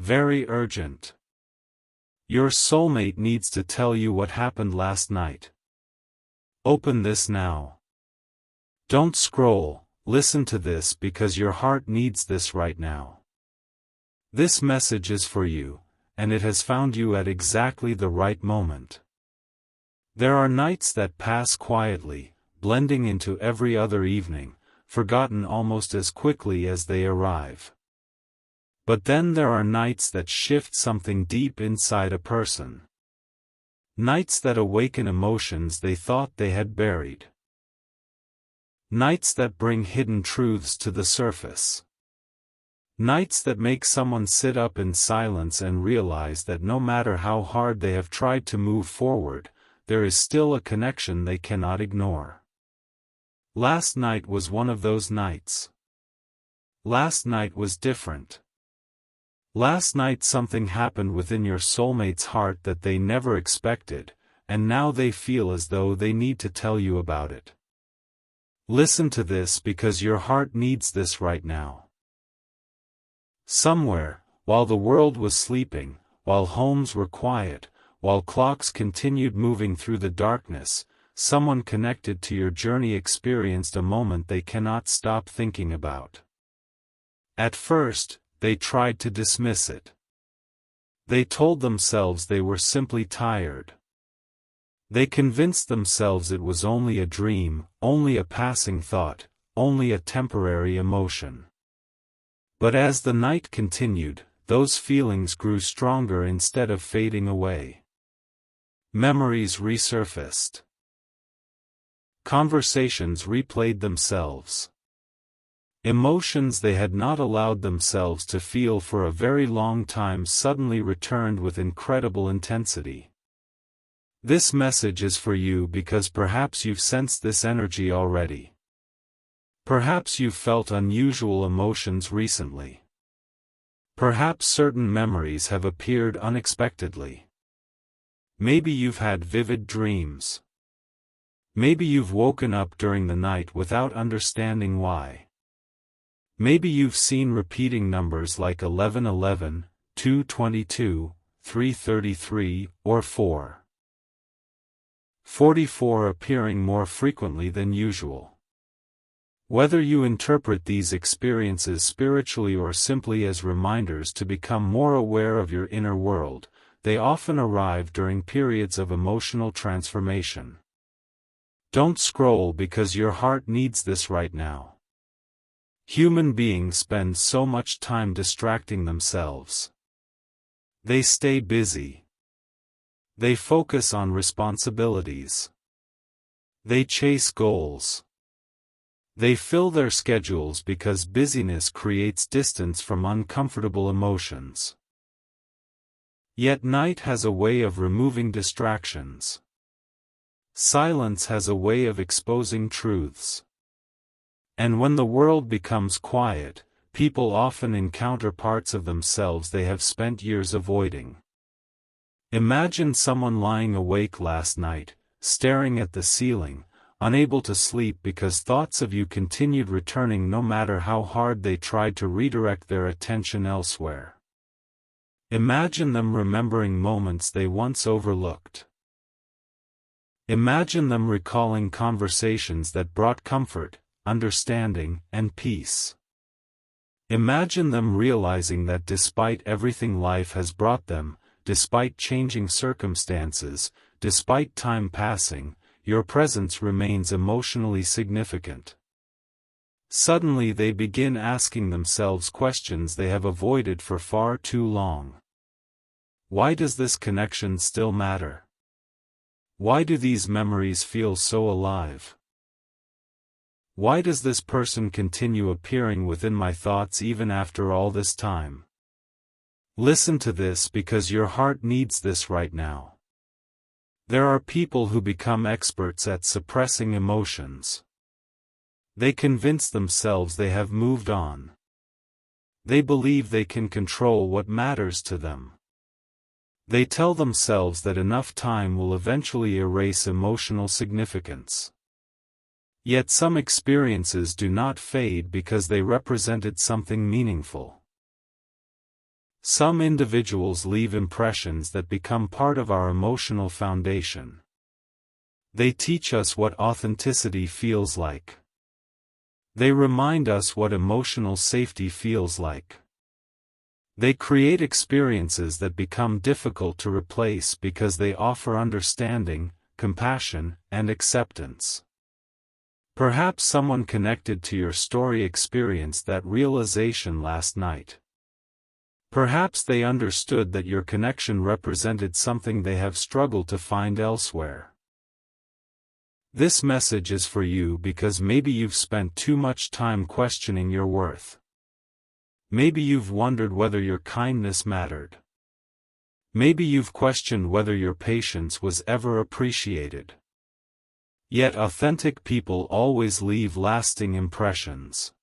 very urgent. Your soulmate needs to tell you what happened last night. Open this now. Don't scroll, listen to this because your heart needs this right now. This message is for you, and it has found you at exactly the right moment. There are nights that pass quietly, blending into every other evening, forgotten almost as quickly as they arrive. But then there are nights that shift something deep inside a person. Nights that awaken emotions they thought they had buried. Nights that bring hidden truths to the surface. Nights that make someone sit up in silence and realize that no matter how hard they have tried to move forward, there is still a connection they cannot ignore. Last night was one of those nights. Last night was different. Last night something happened within your soulmate's heart that they never expected, and now they feel as though they need to tell you about it. Listen to this because your heart needs this right now. Somewhere, while the world was sleeping, while homes were quiet, while clocks continued moving through the darkness, someone connected to your journey experienced a moment they cannot stop thinking about. At first, they tried to dismiss it. They told themselves they were simply tired. They convinced themselves it was only a dream, only a passing thought, only a temporary emotion. But as the night continued, those feelings grew stronger instead of fading away. Memories resurfaced. Conversations replayed themselves. Emotions they had not allowed themselves to feel for a very long time suddenly returned with incredible intensity. This message is for you because perhaps you've sensed this energy already. Perhaps you've felt unusual emotions recently. Perhaps certain memories have appeared unexpectedly. Maybe you've had vivid dreams. Maybe you've woken up during the night without understanding why. Maybe you've seen repeating numbers like 1111, 222, 333, or 444 appearing more frequently than usual. Whether you interpret these experiences spiritually or simply as reminders to become more aware of your inner world, they often arrive during periods of emotional transformation. Don't scroll because your heart needs this right now. Human beings spend so much time distracting themselves. They stay busy. They focus on responsibilities. They chase goals. They fill their schedules because busyness creates distance from uncomfortable emotions. Yet night has a way of removing distractions. Silence has a way of exposing truths. And when the world becomes quiet, people often encounter parts of themselves they have spent years avoiding. Imagine someone lying awake last night, staring at the ceiling, unable to sleep because thoughts of you continued returning no matter how hard they tried to redirect their attention elsewhere. Imagine them remembering moments they once overlooked. Imagine them recalling conversations that brought comfort, understanding, and peace. Imagine them realizing that despite everything life has brought them, despite changing circumstances, despite time passing, your presence remains emotionally significant. Suddenly they begin asking themselves questions they have avoided for far too long. Why does this connection still matter? Why do these memories feel so alive? Why does this person continue appearing within my thoughts even after all this time? Listen to this because your heart needs this right now. There are people who become experts at suppressing emotions. They convince themselves they have moved on. They believe they can control what matters to them. They tell themselves that enough time will eventually erase emotional significance. Yet some experiences do not fade because they represented something meaningful. Some individuals leave impressions that become part of our emotional foundation. They teach us what authenticity feels like. They remind us what emotional safety feels like. They create experiences that become difficult to replace because they offer understanding, compassion, and acceptance. Perhaps someone connected to your story experienced that realization last night. Perhaps they understood that your connection represented something they have struggled to find elsewhere. This message is for you because maybe you've spent too much time questioning your worth. Maybe you've wondered whether your kindness mattered. Maybe you've questioned whether your patience was ever appreciated. Yet authentic people always leave lasting impressions.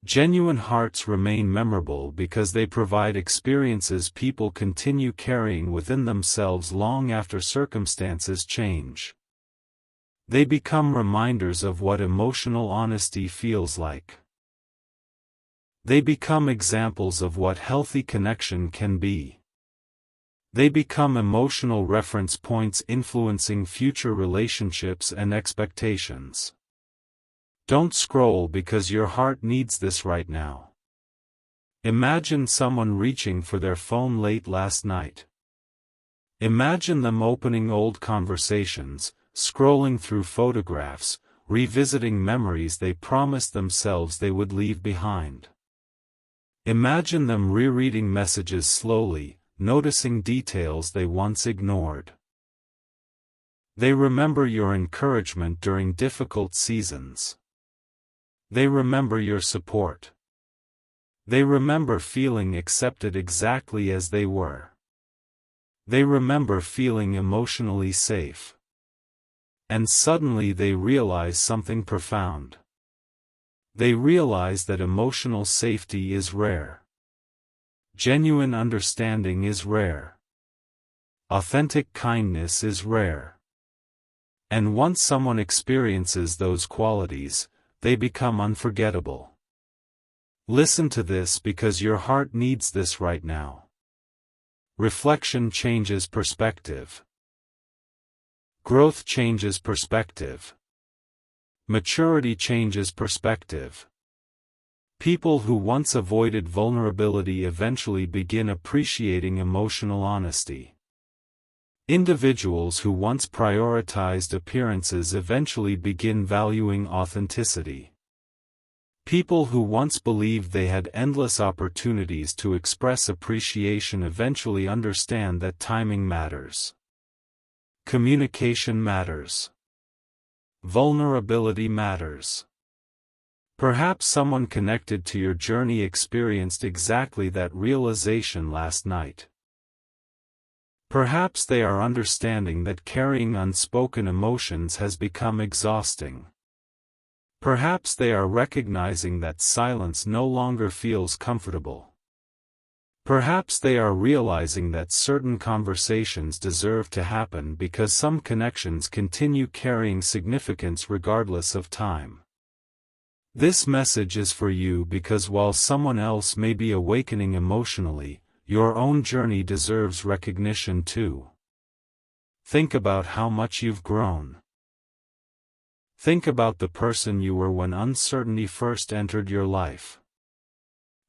Genuine hearts remain memorable because they provide experiences people continue carrying within themselves long after circumstances change. They become reminders of what emotional honesty feels like. They become examples of what healthy connection can be. They become emotional reference points influencing future relationships and expectations. Don't scroll because your heart needs this right now. Imagine someone reaching for their phone late last night. Imagine them opening old conversations, scrolling through photographs, revisiting memories they promised themselves they would leave behind. Imagine them rereading messages slowly, noticing details they once ignored. They remember your encouragement during difficult seasons. They remember your support. They remember feeling accepted exactly as they were. They remember feeling emotionally safe. And suddenly they realize something profound. They realize that emotional safety is rare. Genuine understanding is rare. Authentic kindness is rare. And once someone experiences those qualities, they become unforgettable. Listen to this because your heart needs this right now. Reflection changes perspective. Growth changes perspective. Maturity changes perspective. People who once avoided vulnerability eventually begin appreciating emotional honesty. Individuals who once prioritized appearances eventually begin valuing authenticity. People who once believed they had endless opportunities to express appreciation eventually understand that timing matters. Communication matters. Vulnerability matters. Perhaps someone connected to your journey experienced exactly that realization last night. Perhaps they are understanding that carrying unspoken emotions has become exhausting. Perhaps they are recognizing that silence no longer feels comfortable. Perhaps they are realizing that certain conversations deserve to happen because some connections continue carrying significance regardless of time. This message is for you because while someone else may be awakening emotionally, your own journey deserves recognition too. Think about how much you've grown. Think about the person you were when uncertainty first entered your life.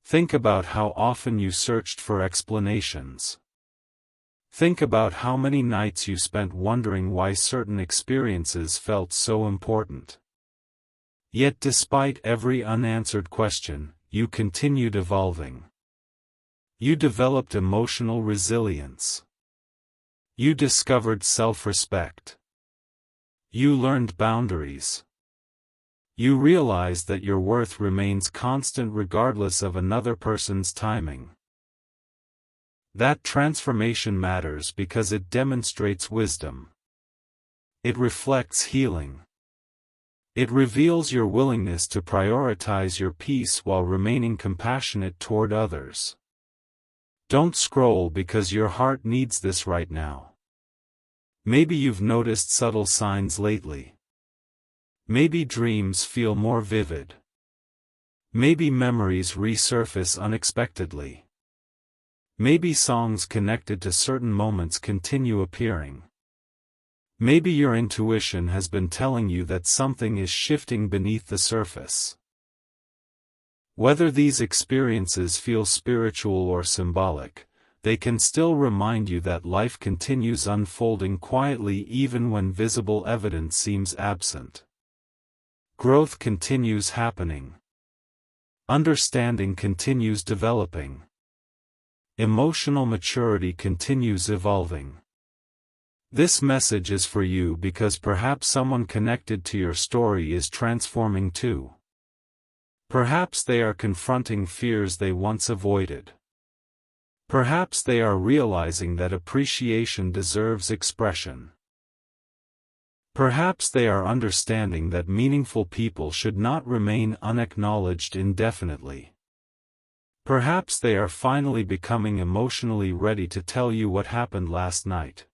Think about how often you searched for explanations. Think about how many nights you spent wondering why certain experiences felt so important. Yet despite every unanswered question, you continued evolving. You developed emotional resilience. You discovered self-respect. You learned boundaries. You realized that your worth remains constant regardless of another person's timing. That transformation matters because it demonstrates wisdom. It reflects healing. It reveals your willingness to prioritize your peace while remaining compassionate toward others. Don't scroll because your heart needs this right now. Maybe you've noticed subtle signs lately. Maybe dreams feel more vivid. Maybe memories resurface unexpectedly. Maybe songs connected to certain moments continue appearing. Maybe your intuition has been telling you that something is shifting beneath the surface. Whether these experiences feel spiritual or symbolic, they can still remind you that life continues unfolding quietly even when visible evidence seems absent. Growth continues happening. Understanding continues developing. Emotional maturity continues evolving. This message is for you because perhaps someone connected to your story is transforming too. Perhaps they are confronting fears they once avoided. Perhaps they are realizing that appreciation deserves expression. Perhaps they are understanding that meaningful people should not remain unacknowledged indefinitely. Perhaps they are finally becoming emotionally ready to tell you what happened last night.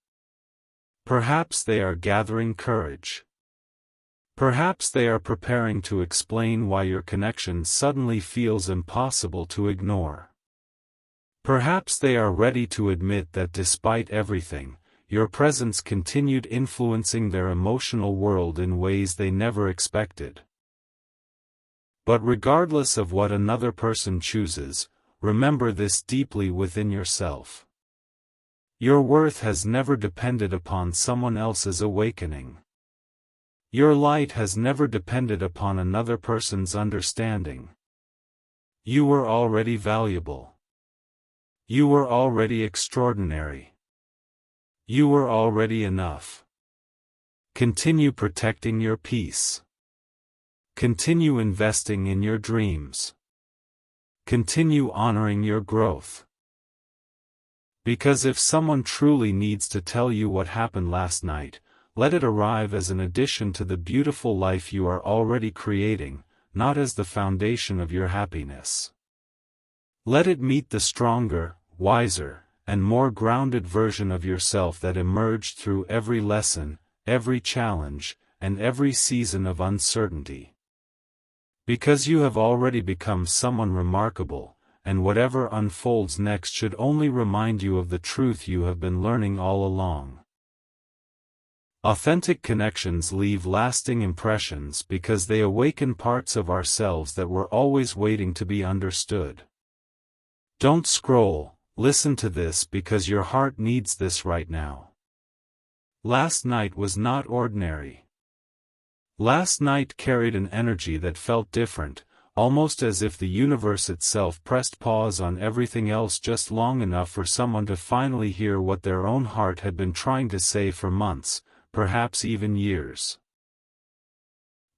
Perhaps they are gathering courage. Perhaps they are preparing to explain why your connection suddenly feels impossible to ignore. Perhaps they are ready to admit that despite everything, your presence continued influencing their emotional world in ways they never expected. But regardless of what another person chooses, remember this deeply within yourself. Your worth has never depended upon someone else's awakening. Your light has never depended upon another person's understanding. You were already valuable. You were already extraordinary. You were already enough. Continue protecting your peace. Continue investing in your dreams. Continue honoring your growth. Because if someone truly needs to tell you what happened last night, let it arrive as an addition to the beautiful life you are already creating, not as the foundation of your happiness. Let it meet the stronger, wiser, and more grounded version of yourself that emerged through every lesson, every challenge, and every season of uncertainty. Because you have already become someone remarkable, and whatever unfolds next should only remind you of the truth you have been learning all along. Authentic connections leave lasting impressions because they awaken parts of ourselves that were always waiting to be understood. Don't scroll, listen to this because your heart needs this right now. Last night was not ordinary. Last night carried an energy that felt different, almost as if the universe itself pressed pause on everything else just long enough for someone to finally hear what their own heart had been trying to say for months, perhaps even years.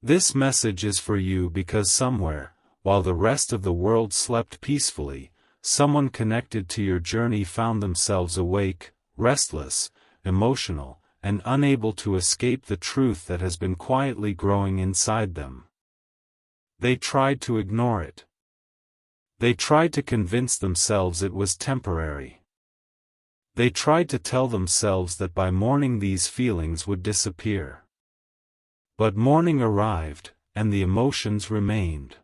This message is for you because somewhere, while the rest of the world slept peacefully, someone connected to your journey found themselves awake, restless, emotional, and unable to escape the truth that has been quietly growing inside them. They tried to ignore it. They tried to convince themselves it was temporary. They tried to tell themselves that by morning these feelings would disappear. But morning arrived, and the emotions remained.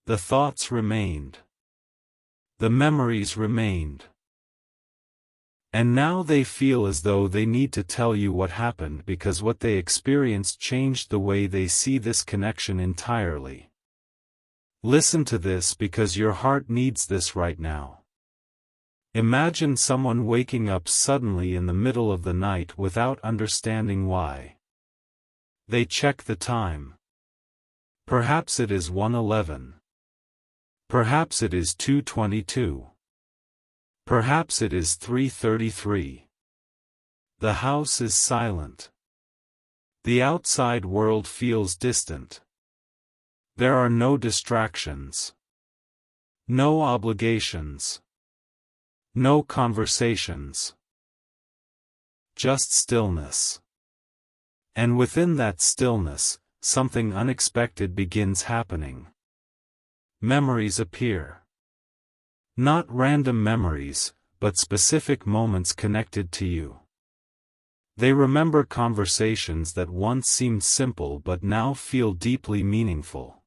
The thoughts remained. The memories remained. And now they feel as though they need to tell you what happened because what they experienced changed the way they see this connection entirely. Listen to this because your heart needs this right now. Imagine someone waking up suddenly in the middle of the night without understanding why. They check the time. Perhaps it is 1:11. Perhaps it is 2:22. Perhaps it is 3:33. The house is silent. The outside world feels distant. There are no distractions. No obligations. No conversations. Just stillness. And within that stillness, something unexpected begins happening. Memories appear. Not random memories, but specific moments connected to you. They remember conversations that once seemed simple but now feel deeply meaningful.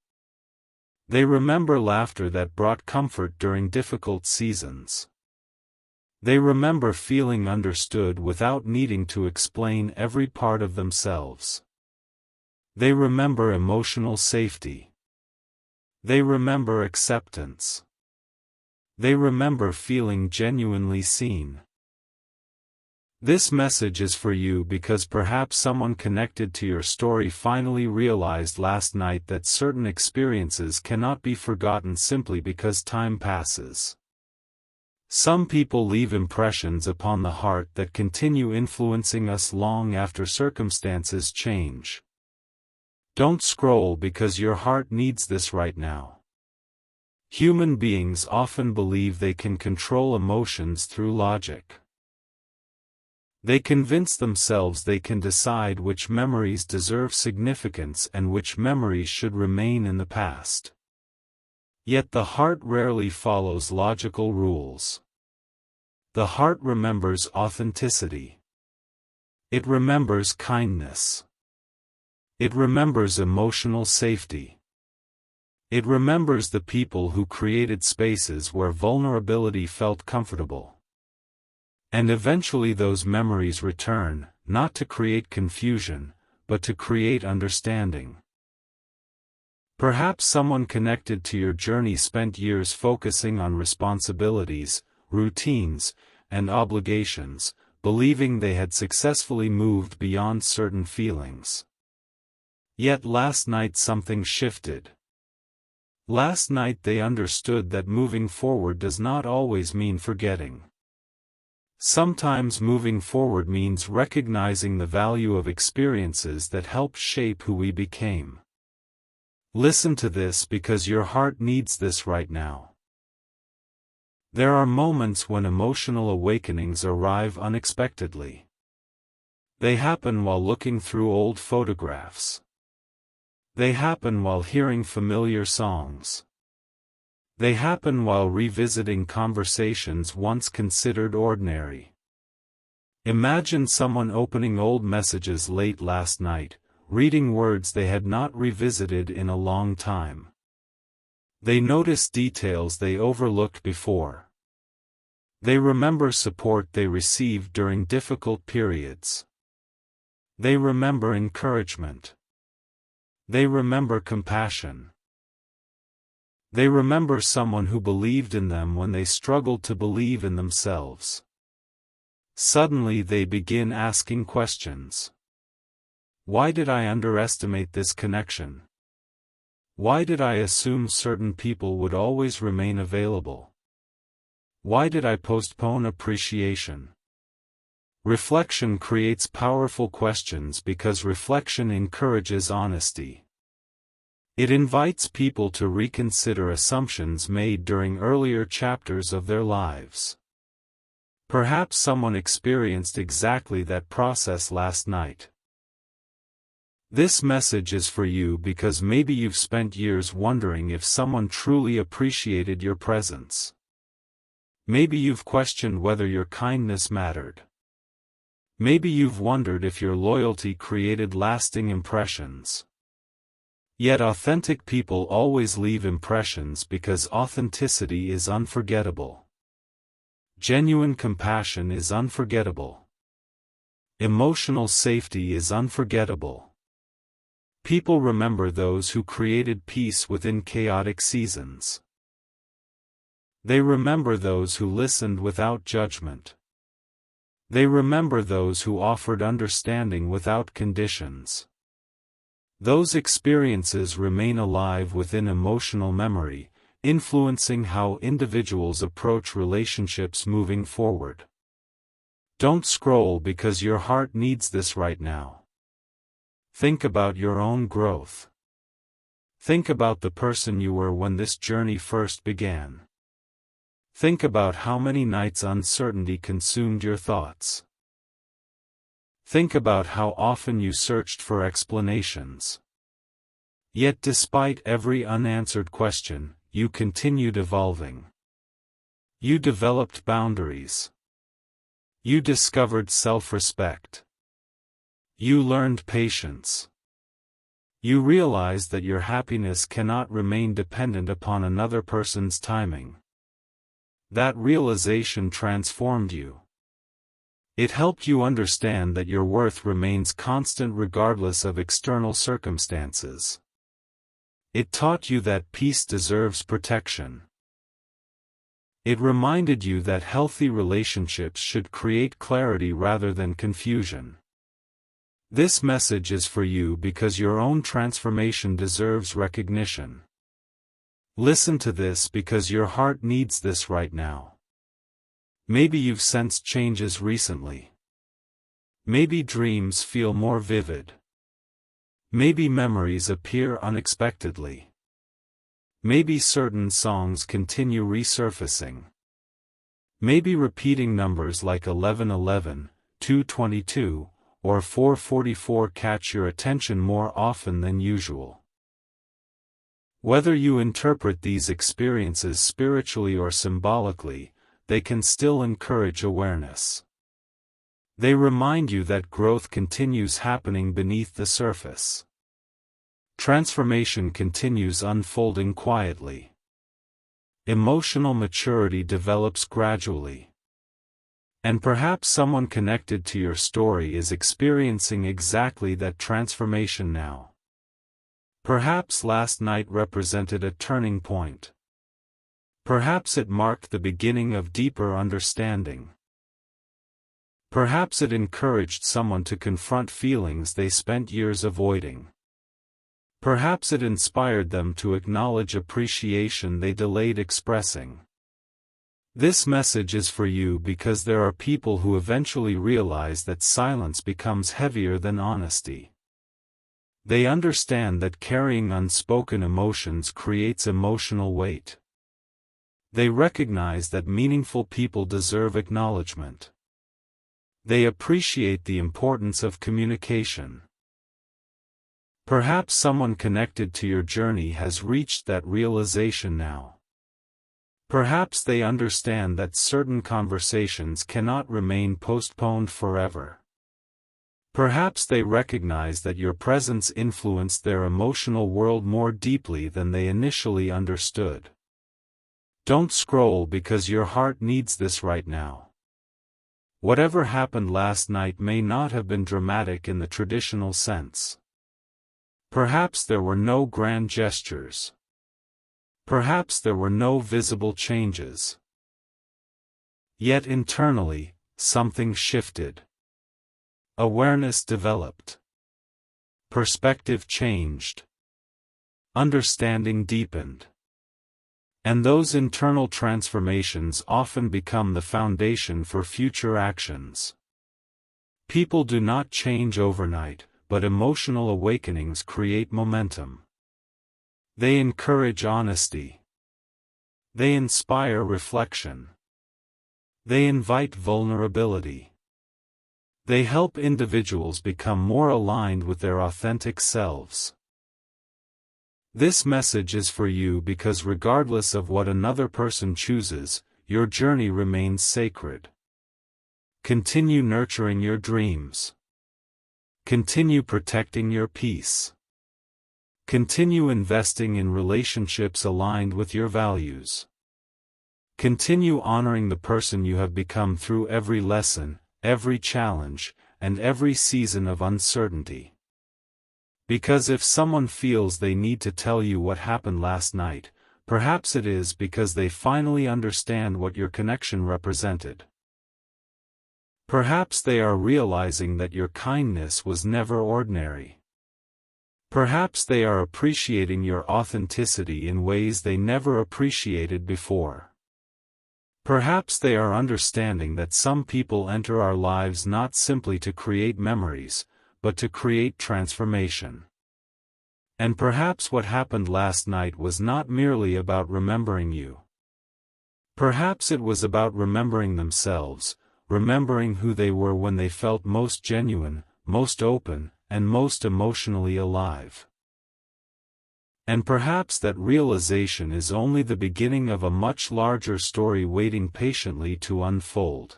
They remember laughter that brought comfort during difficult seasons. They remember feeling understood without needing to explain every part of themselves. They remember emotional safety. They remember acceptance. They remember feeling genuinely seen. This message is for you because perhaps someone connected to your story finally realized last night that certain experiences cannot be forgotten simply because time passes. Some people leave impressions upon the heart that continue influencing us long after circumstances change. Don't scroll because your heart needs this right now. Human beings often believe they can control emotions through logic. They convince themselves they can decide which memories deserve significance and which memories should remain in the past. Yet the heart rarely follows logical rules. The heart remembers authenticity. It remembers kindness. It remembers emotional safety. It remembers the people who created spaces where vulnerability felt comfortable. And eventually those memories return, not to create confusion, but to create understanding. Perhaps someone connected to your journey spent years focusing on responsibilities, routines, and obligations, believing they had successfully moved beyond certain feelings. Yet last night something shifted. Last night they understood that moving forward does not always mean forgetting. Sometimes moving forward means recognizing the value of experiences that helped shape who we became. Listen to this because your heart needs this right now. There are moments when emotional awakenings arrive unexpectedly. They happen while looking through old photographs. They happen while hearing familiar songs. They happen while revisiting conversations once considered ordinary. Imagine someone opening old messages late last night, reading words they had not revisited in a long time. They notice details they overlooked before. They remember support they received during difficult periods. They remember encouragement. They remember compassion. They remember someone who believed in them when they struggled to believe in themselves. Suddenly they begin asking questions. Why did I underestimate this connection? Why did I assume certain people would always remain available? Why did I postpone appreciation? Reflection creates powerful questions because reflection encourages honesty. It invites people to reconsider assumptions made during earlier chapters of their lives. Perhaps someone experienced exactly that process last night. This message is for you because maybe you've spent years wondering if someone truly appreciated your presence. Maybe you've questioned whether your kindness mattered. Maybe you've wondered if your loyalty created lasting impressions. Yet authentic people always leave impressions because authenticity is unforgettable. Genuine compassion is unforgettable. Emotional safety is unforgettable. People remember those who created peace within chaotic seasons. They remember those who listened without judgment. They remember those who offered understanding without conditions. Those experiences remain alive within emotional memory, influencing how individuals approach relationships moving forward. Don't scroll because your heart needs this right now. Think about your own growth. Think about the person you were when this journey first began. Think about how many nights uncertainty consumed your thoughts. Think about how often you searched for explanations. Yet despite every unanswered question, you continued evolving. You developed boundaries. You discovered self-respect. You learned patience. You realized that your happiness cannot remain dependent upon another person's timing. That realization transformed you. It helped you understand that your worth remains constant regardless of external circumstances. It taught you that peace deserves protection. It reminded you that healthy relationships should create clarity rather than confusion. This message is for you because your own transformation deserves recognition. Listen to this because your heart needs this right now. Maybe you've sensed changes recently. Maybe dreams feel more vivid. Maybe memories appear unexpectedly. Maybe certain songs continue resurfacing. Maybe repeating numbers like 1111, 222, or 444 catch your attention more often than usual. Whether you interpret these experiences spiritually or symbolically, they can still encourage awareness. They remind you that growth continues happening beneath the surface. Transformation continues unfolding quietly. Emotional maturity develops gradually. And perhaps someone connected to your story is experiencing exactly that transformation now. Perhaps last night represented a turning point. Perhaps it marked the beginning of deeper understanding. Perhaps it encouraged someone to confront feelings they spent years avoiding. Perhaps it inspired them to acknowledge appreciation they delayed expressing. This message is for you because there are people who eventually realize that silence becomes heavier than honesty. They understand that carrying unspoken emotions creates emotional weight. They recognize that meaningful people deserve acknowledgement. They appreciate the importance of communication. Perhaps someone connected to your journey has reached that realization now. Perhaps they understand that certain conversations cannot remain postponed forever. Perhaps they recognize that your presence influenced their emotional world more deeply than they initially understood. Don't scroll because your heart needs this right now. Whatever happened last night may not have been dramatic in the traditional sense. Perhaps there were no grand gestures. Perhaps there were no visible changes. Yet internally, something shifted. Awareness developed. Perspective changed. Understanding deepened. And those internal transformations often become the foundation for future actions. People do not change overnight, but emotional awakenings create momentum. They encourage honesty. They inspire reflection. They invite vulnerability. They help individuals become more aligned with their authentic selves. This message is for you because regardless of what another person chooses, your journey remains sacred. Continue nurturing your dreams. Continue protecting your peace. Continue investing in relationships aligned with your values. Continue honoring the person you have become through every lesson, every challenge, and every season of uncertainty. Because if someone feels they need to tell you what happened last night, perhaps it is because they finally understand what your connection represented. Perhaps they are realizing that your kindness was never ordinary. Perhaps they are appreciating your authenticity in ways they never appreciated before. Perhaps they are understanding that some people enter our lives not simply to create memories, but to create transformation. And perhaps what happened last night was not merely about remembering you. Perhaps it was about remembering themselves, remembering who they were when they felt most genuine, most open, and most emotionally alive. And perhaps that realization is only the beginning of a much larger story waiting patiently to unfold.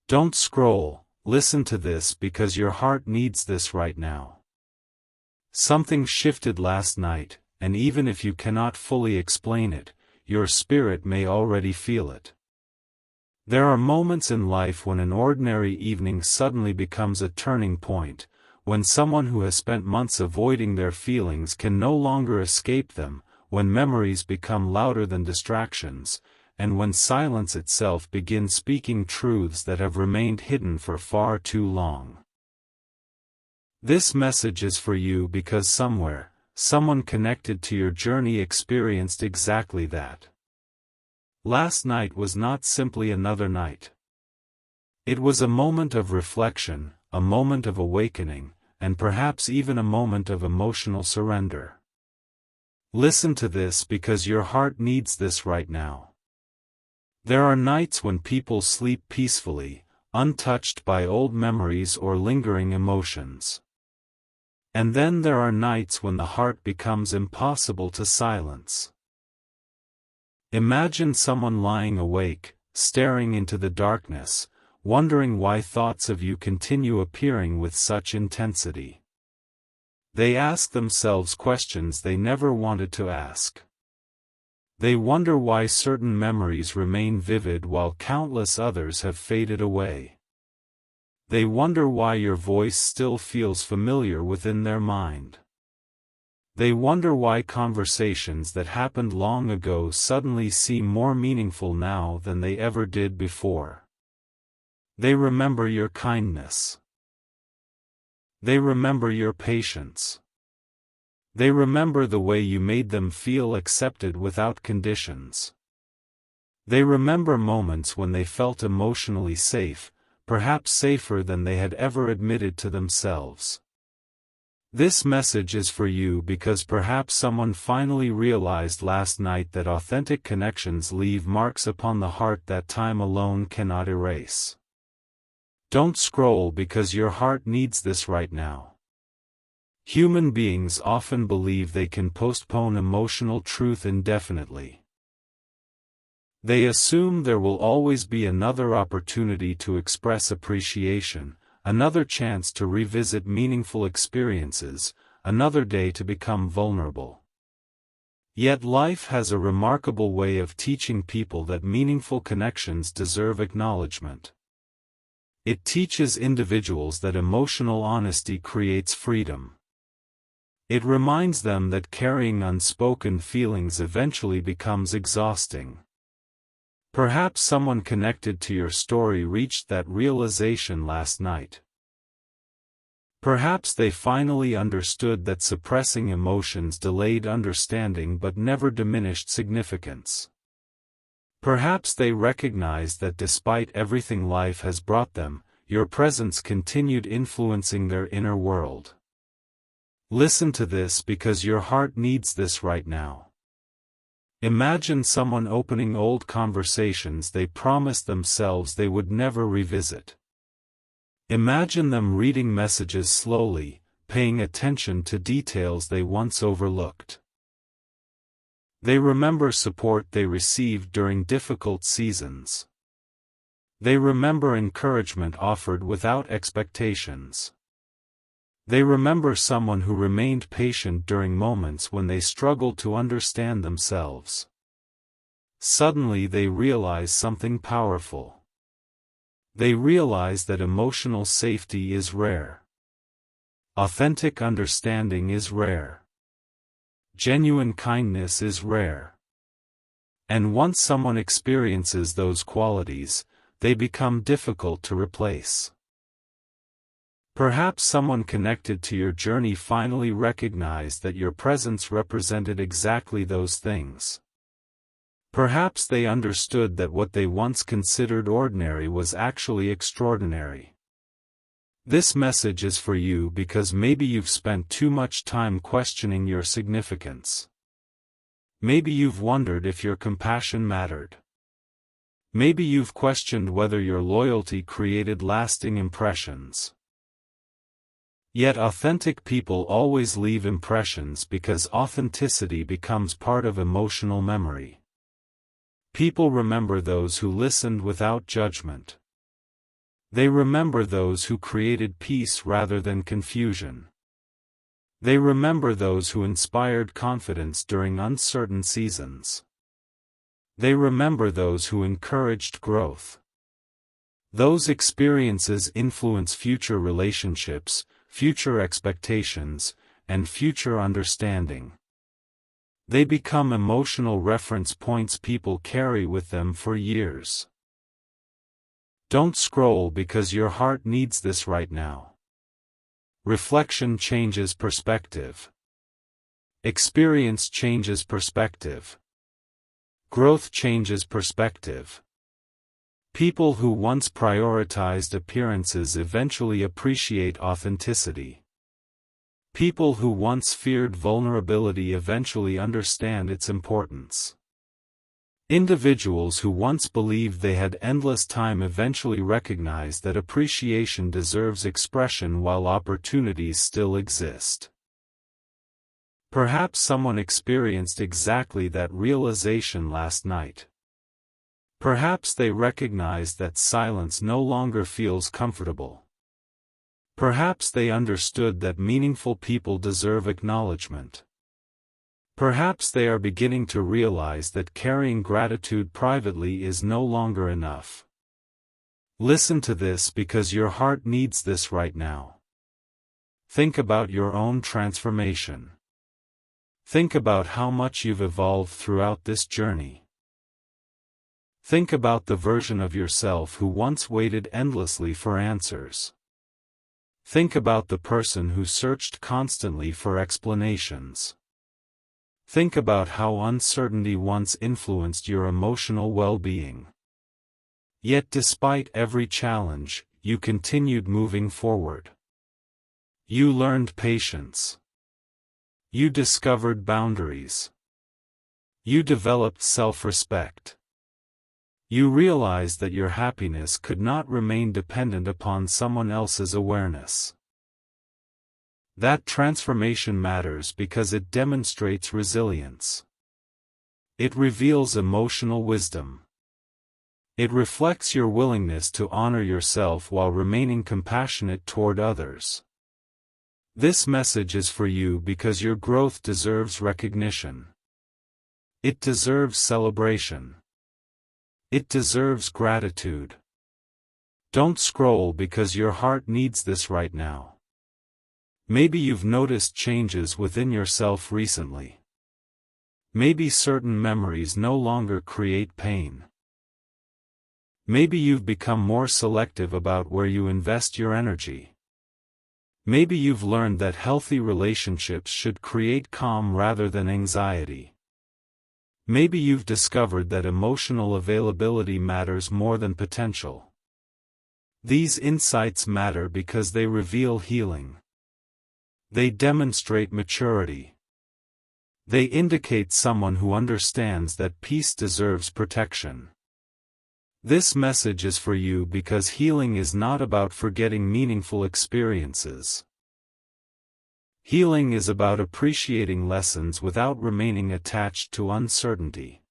Don't scroll. Listen to this because your heart needs this right now. Something shifted last night, and even if you cannot fully explain it, your spirit may already feel it. There are moments in life when an ordinary evening suddenly becomes a turning point, when someone who has spent months avoiding their feelings can no longer escape them, when memories become louder than distractions, and when silence itself begins speaking truths that have remained hidden for far too long. This message is for you because somewhere, someone connected to your journey experienced exactly that. Last night was not simply another night. It was a moment of reflection, a moment of awakening, and perhaps even a moment of emotional surrender. Listen to this because your heart needs this right now. There are nights when people sleep peacefully, untouched by old memories or lingering emotions. And then there are nights when the heart becomes impossible to silence. Imagine someone lying awake, staring into the darkness, wondering why thoughts of you continue appearing with such intensity. They ask themselves questions they never wanted to ask. They wonder why certain memories remain vivid while countless others have faded away. They wonder why your voice still feels familiar within their mind. They wonder why conversations that happened long ago suddenly seem more meaningful now than they ever did before. They remember your kindness. They remember your patience. They remember the way you made them feel accepted without conditions. They remember moments when they felt emotionally safe, perhaps safer than they had ever admitted to themselves. This message is for you because perhaps someone finally realized last night that authentic connections leave marks upon the heart that time alone cannot erase. Don't scroll because your heart needs this right now. Human beings often believe they can postpone emotional truth indefinitely. They assume there will always be another opportunity to express appreciation, another chance to revisit meaningful experiences, another day to become vulnerable. Yet life has a remarkable way of teaching people that meaningful connections deserve acknowledgement. It teaches individuals that emotional honesty creates freedom. It reminds them that carrying unspoken feelings eventually becomes exhausting. Perhaps someone connected to your story reached that realization last night. Perhaps they finally understood that suppressing emotions delayed understanding but never diminished significance. Perhaps they recognized that despite everything life has brought them, your presence continued influencing their inner world. Listen to this because your heart needs this right now. Imagine someone opening old conversations they promised themselves they would never revisit. Imagine them reading messages slowly, paying attention to details they once overlooked. They remember support they received during difficult seasons. They remember encouragement offered without expectations. They remember someone who remained patient during moments when they struggled to understand themselves. Suddenly they realize something powerful. They realize that emotional safety is rare. Authentic understanding is rare. Genuine kindness is rare. And once someone experiences those qualities, they become difficult to replace. Perhaps someone connected to your journey finally recognized that your presence represented exactly those things. Perhaps they understood that what they once considered ordinary was actually extraordinary. This message is for you because maybe you've spent too much time questioning your significance. Maybe you've wondered if your compassion mattered. Maybe you've questioned whether your loyalty created lasting impressions. Yet authentic people always leave impressions because authenticity becomes part of emotional memory. People remember those who listened without judgment. They remember those who created peace rather than confusion. They remember those who inspired confidence during uncertain seasons. They remember those who encouraged growth. Those experiences influence future relationships, future expectations, and future understanding. They become emotional reference points people carry with them for years. Don't scroll because your heart needs this right now. Reflection changes perspective. Experience changes perspective. Growth changes perspective. People who once prioritized appearances eventually appreciate authenticity. People who once feared vulnerability eventually understand its importance. Individuals who once believed they had endless time eventually recognize that appreciation deserves expression while opportunities still exist. Perhaps someone experienced exactly that realization last night. Perhaps they recognized that silence no longer feels comfortable. Perhaps they understood that meaningful people deserve acknowledgement. Perhaps they are beginning to realize that carrying gratitude privately is no longer enough. Listen to this because your heart needs this right now. Think about your own transformation. Think about how much you've evolved throughout this journey. Think about the version of yourself who once waited endlessly for answers. Think about the person who searched constantly for explanations. Think about how uncertainty once influenced your emotional well-being. Yet despite every challenge, you continued moving forward. You learned patience. You discovered boundaries. You developed self-respect. You realized that your happiness could not remain dependent upon someone else's awareness. That transformation matters because it demonstrates resilience. It reveals emotional wisdom. It reflects your willingness to honor yourself while remaining compassionate toward others. This message is for you because your growth deserves recognition. It deserves celebration. It deserves gratitude. Don't scroll because your heart needs this right now. Maybe you've noticed changes within yourself recently. Maybe certain memories no longer create pain. Maybe you've become more selective about where you invest your energy. Maybe you've learned that healthy relationships should create calm rather than anxiety. Maybe you've discovered that emotional availability matters more than potential. These insights matter because they reveal healing. They demonstrate maturity. They indicate someone who understands that peace deserves protection. This message is for you because healing is not about forgetting meaningful experiences. Healing is about appreciating lessons without remaining attached to uncertainty.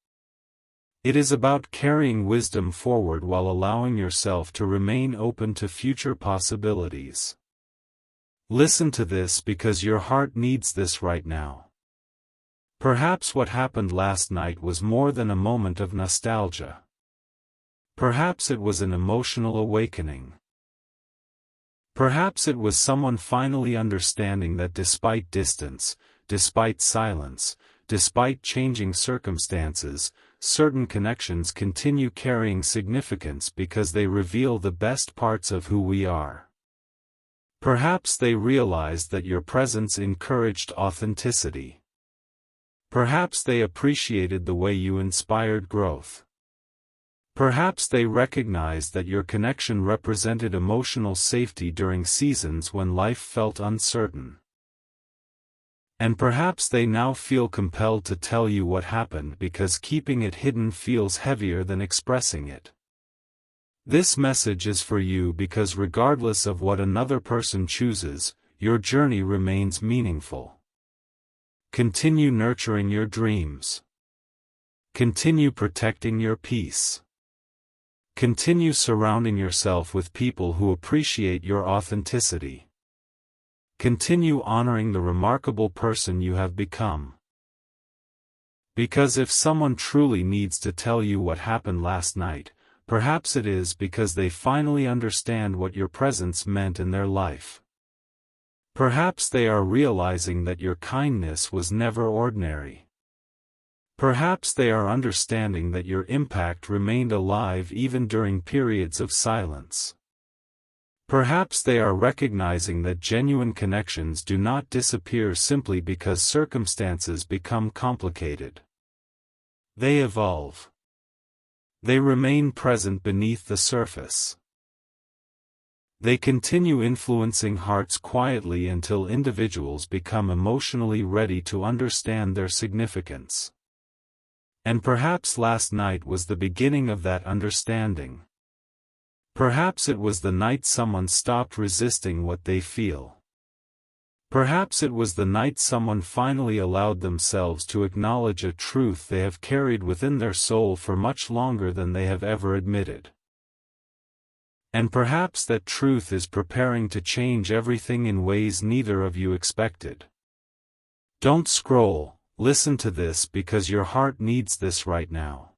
It is about carrying wisdom forward while allowing yourself to remain open to future possibilities. Listen to this because your heart needs this right now. Perhaps what happened last night was more than a moment of nostalgia. Perhaps it was an emotional awakening. Perhaps it was someone finally understanding that despite distance, despite silence, despite changing circumstances, certain connections continue carrying significance because they reveal the best parts of who we are. Perhaps they realized that your presence encouraged authenticity. Perhaps they appreciated the way you inspired growth. Perhaps they recognized that your connection represented emotional safety during seasons when life felt uncertain. And perhaps they now feel compelled to tell you what happened because keeping it hidden feels heavier than expressing it. This message is for you because regardless of what another person chooses, your journey remains meaningful. Continue nurturing your dreams. Continue protecting your peace. Continue surrounding yourself with people who appreciate your authenticity. Continue honoring the remarkable person you have become. Because if someone truly needs to tell you what happened last night, perhaps it is because they finally understand what your presence meant in their life. Perhaps they are realizing that your kindness was never ordinary. Perhaps they are understanding that your impact remained alive even during periods of silence. Perhaps they are recognizing that genuine connections do not disappear simply because circumstances become complicated. They evolve. They remain present beneath the surface. They continue influencing hearts quietly until individuals become emotionally ready to understand their significance. And perhaps last night was the beginning of that understanding. Perhaps it was the night someone stopped resisting what they feel. Perhaps it was the night someone finally allowed themselves to acknowledge a truth they have carried within their soul for much longer than they have ever admitted. And perhaps that truth is preparing to change everything in ways neither of you expected. Don't scroll, listen to this because your heart needs this right now.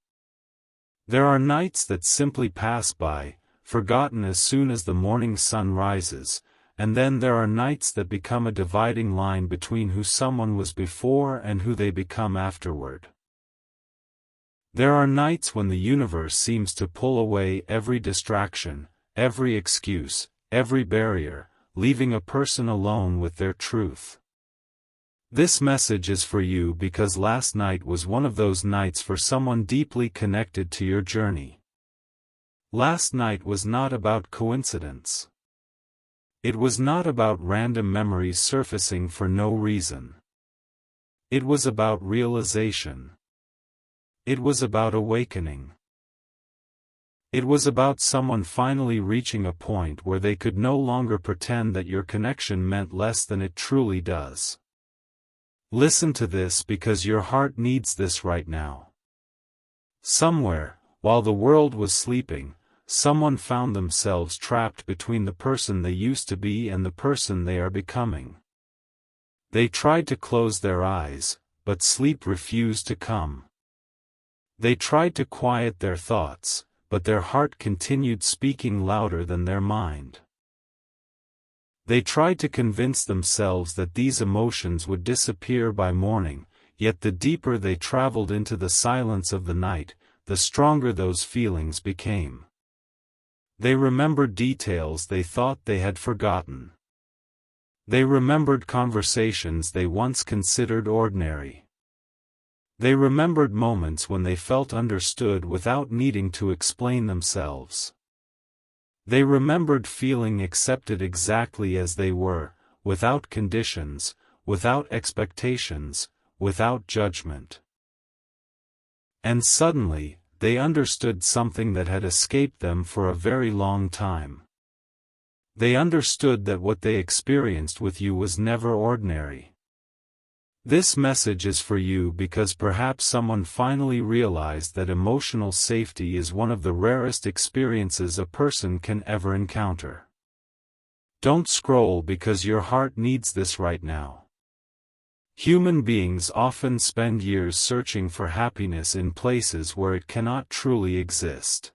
There are nights that simply pass by, forgotten as soon as the morning sun rises, and then there are nights that become a dividing line between who someone was before and who they become afterward. There are nights when the universe seems to pull away every distraction, every excuse, every barrier, leaving a person alone with their truth. This message is for you because last night was one of those nights for someone deeply connected to your journey. Last night was not about coincidence. It was not about random memories surfacing for no reason. It was about realization. It was about awakening. It was about someone finally reaching a point where they could no longer pretend that your connection meant less than it truly does. Listen to this because your heart needs this right now. Somewhere, while the world was sleeping, someone found themselves trapped between the person they used to be and the person they are becoming. They tried to close their eyes, but sleep refused to come. They tried to quiet their thoughts, but their heart continued speaking louder than their mind. They tried to convince themselves that these emotions would disappear by morning, yet the deeper they traveled into the silence of the night, the stronger those feelings became. They remembered details they thought they had forgotten. They remembered conversations they once considered ordinary. They remembered moments when they felt understood without needing to explain themselves. They remembered feeling accepted exactly as they were, without conditions, without expectations, without judgment. And suddenly, they understood something that had escaped them for a very long time. They understood that what they experienced with you was never ordinary. This message is for you because perhaps someone finally realized that emotional safety is one of the rarest experiences a person can ever encounter. Don't scroll because your heart needs this right now. Human beings often spend years searching for happiness in places where it cannot truly exist.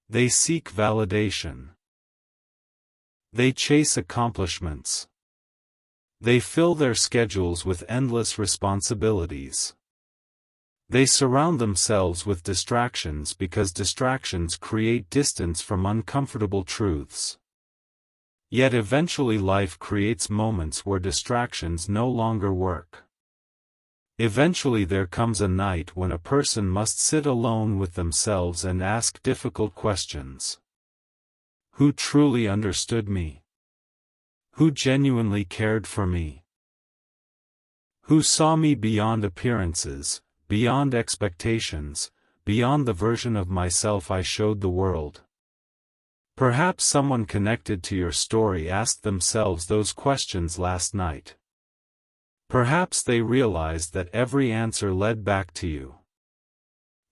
They seek validation. They chase accomplishments. They fill their schedules with endless responsibilities. They surround themselves with distractions because distractions create distance from uncomfortable truths. Yet eventually life creates moments where distractions no longer work. Eventually there comes a night when a person must sit alone with themselves and ask difficult questions. Who truly understood me? Who genuinely cared for me? Who saw me beyond appearances, beyond expectations, beyond the version of myself I showed the world? Perhaps someone connected to your story asked themselves those questions last night. Perhaps they realized that every answer led back to you.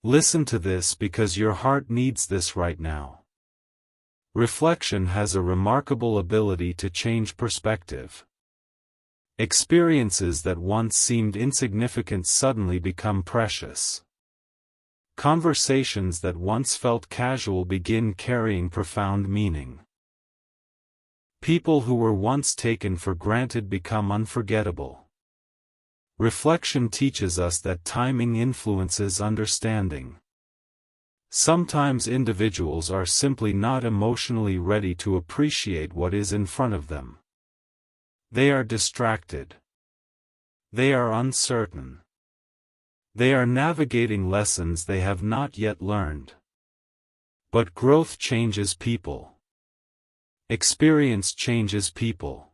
Listen to this because your heart needs this right now. Reflection has a remarkable ability to change perspective. Experiences that once seemed insignificant suddenly become precious. Conversations that once felt casual begin carrying profound meaning. People who were once taken for granted become unforgettable. Reflection teaches us that timing influences understanding. Sometimes individuals are simply not emotionally ready to appreciate what is in front of them. They are distracted. They are uncertain. They are navigating lessons they have not yet learned. But growth changes people. Experience changes people.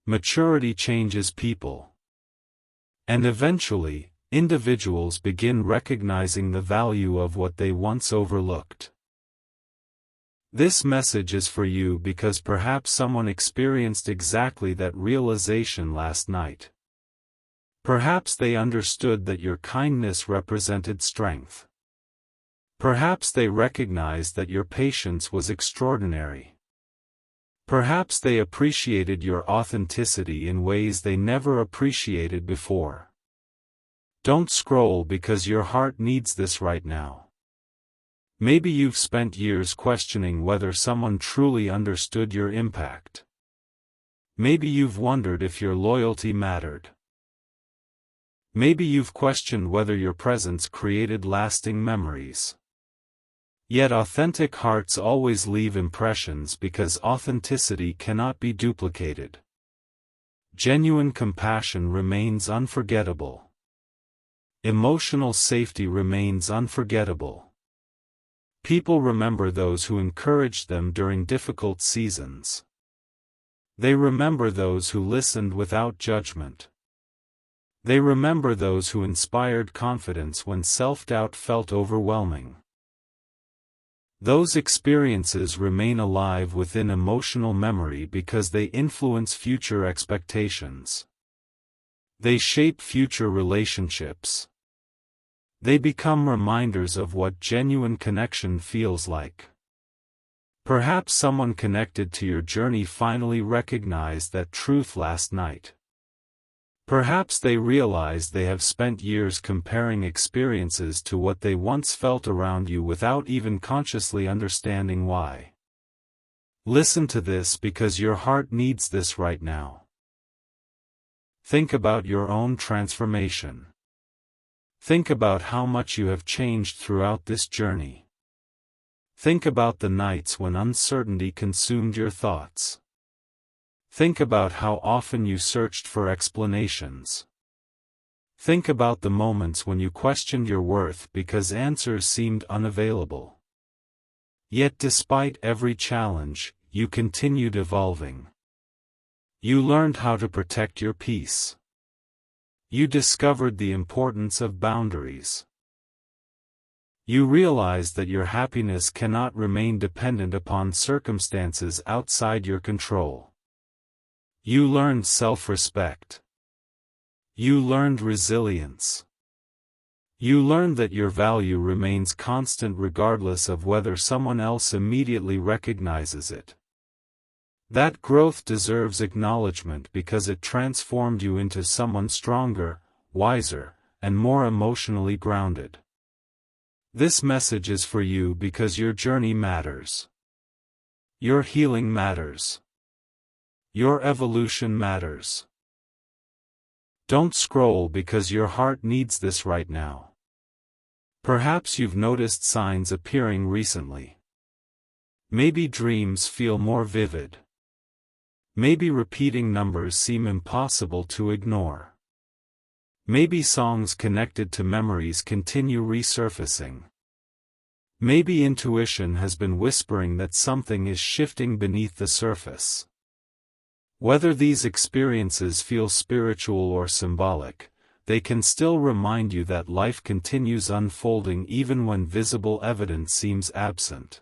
Maturity changes people. And eventually, individuals begin recognizing the value of what they once overlooked. This message is for you because perhaps someone experienced exactly that realization last night. Perhaps they understood that your kindness represented strength. Perhaps they recognized that your patience was extraordinary. Perhaps they appreciated your authenticity in ways they never appreciated before. Don't scroll because your heart needs this right now. Maybe you've spent years questioning whether someone truly understood your impact. Maybe you've wondered if your loyalty mattered. Maybe you've questioned whether your presence created lasting memories. Yet authentic hearts always leave impressions because authenticity cannot be duplicated. Genuine compassion remains unforgettable. Emotional safety remains unforgettable. People remember those who encouraged them during difficult seasons. They remember those who listened without judgment. They remember those who inspired confidence when self-doubt felt overwhelming. Those experiences remain alive within emotional memory because they influence future expectations. They shape future relationships. They become reminders of what genuine connection feels like. Perhaps someone connected to your journey finally recognized that truth last night. Perhaps they realized they have spent years comparing experiences to what they once felt around you without even consciously understanding why. Listen to this because your heart needs this right now. Think about your own transformation. Think about how much you have changed throughout this journey. Think about the nights when uncertainty consumed your thoughts. Think about how often you searched for explanations. Think about the moments when you questioned your worth because answers seemed unavailable. Yet despite every challenge, you continued evolving. You learned how to protect your peace. You discovered the importance of boundaries. You realized that your happiness cannot remain dependent upon circumstances outside your control. You learned self-respect. You learned resilience. You learned that your value remains constant regardless of whether someone else immediately recognizes it. That growth deserves acknowledgement because it transformed you into someone stronger, wiser, and more emotionally grounded. This message is for you because your journey matters. Your healing matters. Your evolution matters. Don't scroll because your heart needs this right now. Perhaps you've noticed signs appearing recently. Maybe dreams feel more vivid. Maybe repeating numbers seem impossible to ignore. Maybe songs connected to memories continue resurfacing. Maybe intuition has been whispering that something is shifting beneath the surface. Whether these experiences feel spiritual or symbolic, they can still remind you that life continues unfolding even when visible evidence seems absent.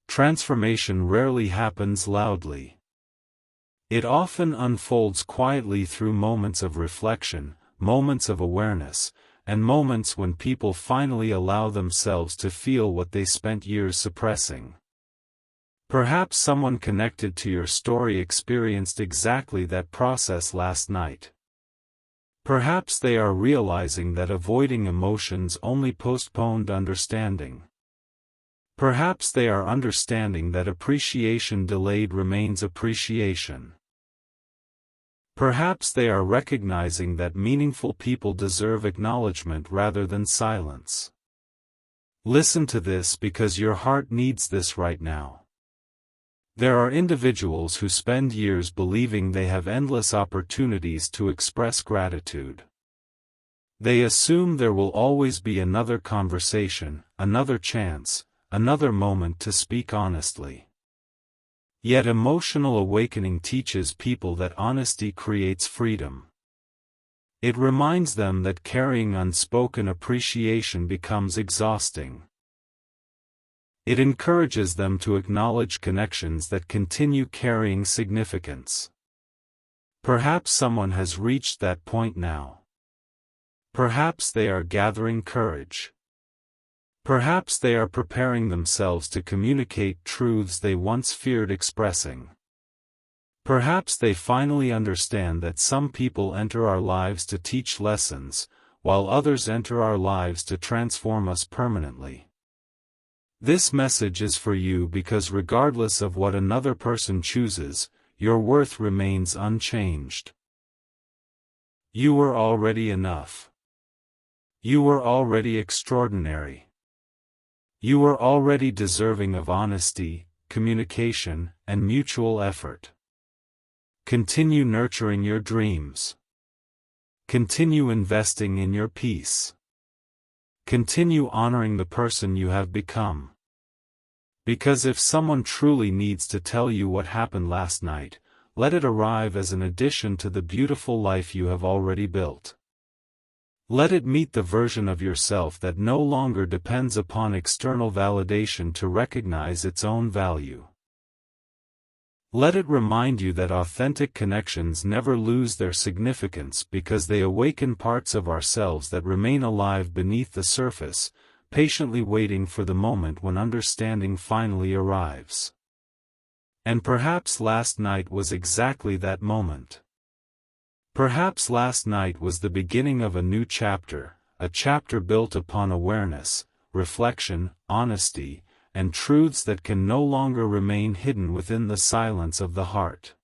Transformation rarely happens loudly. It often unfolds quietly through moments of reflection, moments of awareness, and moments when people finally allow themselves to feel what they spent years suppressing. Perhaps someone connected to your story experienced exactly that process last night. Perhaps they are realizing that avoiding emotions only postponed understanding. Perhaps they are understanding that appreciation delayed remains appreciation. Perhaps they are recognizing that meaningful people deserve acknowledgement rather than silence. Listen to this because your heart needs this right now. There are individuals who spend years believing they have endless opportunities to express gratitude. They assume there will always be another conversation, another chance, another moment to speak honestly. Yet emotional awakening teaches people that honesty creates freedom. It reminds them that carrying unspoken appreciation becomes exhausting. It encourages them to acknowledge connections that continue carrying significance. Perhaps someone has reached that point now. Perhaps they are gathering courage. Perhaps they are preparing themselves to communicate truths they once feared expressing. Perhaps they finally understand that some people enter our lives to teach lessons, while others enter our lives to transform us permanently. This message is for you because regardless of what another person chooses, your worth remains unchanged. You were already enough. You were already extraordinary. You are already deserving of honesty, communication, and mutual effort. Continue nurturing your dreams. Continue investing in your peace. Continue honoring the person you have become. Because if someone truly needs to tell you what happened last night, let it arrive as an addition to the beautiful life you have already built. Let it meet the version of yourself that no longer depends upon external validation to recognize its own value. Let it remind you that authentic connections never lose their significance because they awaken parts of ourselves that remain alive beneath the surface, patiently waiting for the moment when understanding finally arrives. And perhaps last night was exactly that moment. Perhaps last night was the beginning of a new chapter, a chapter built upon awareness, reflection, honesty, and truths that can no longer remain hidden within the silence of the heart.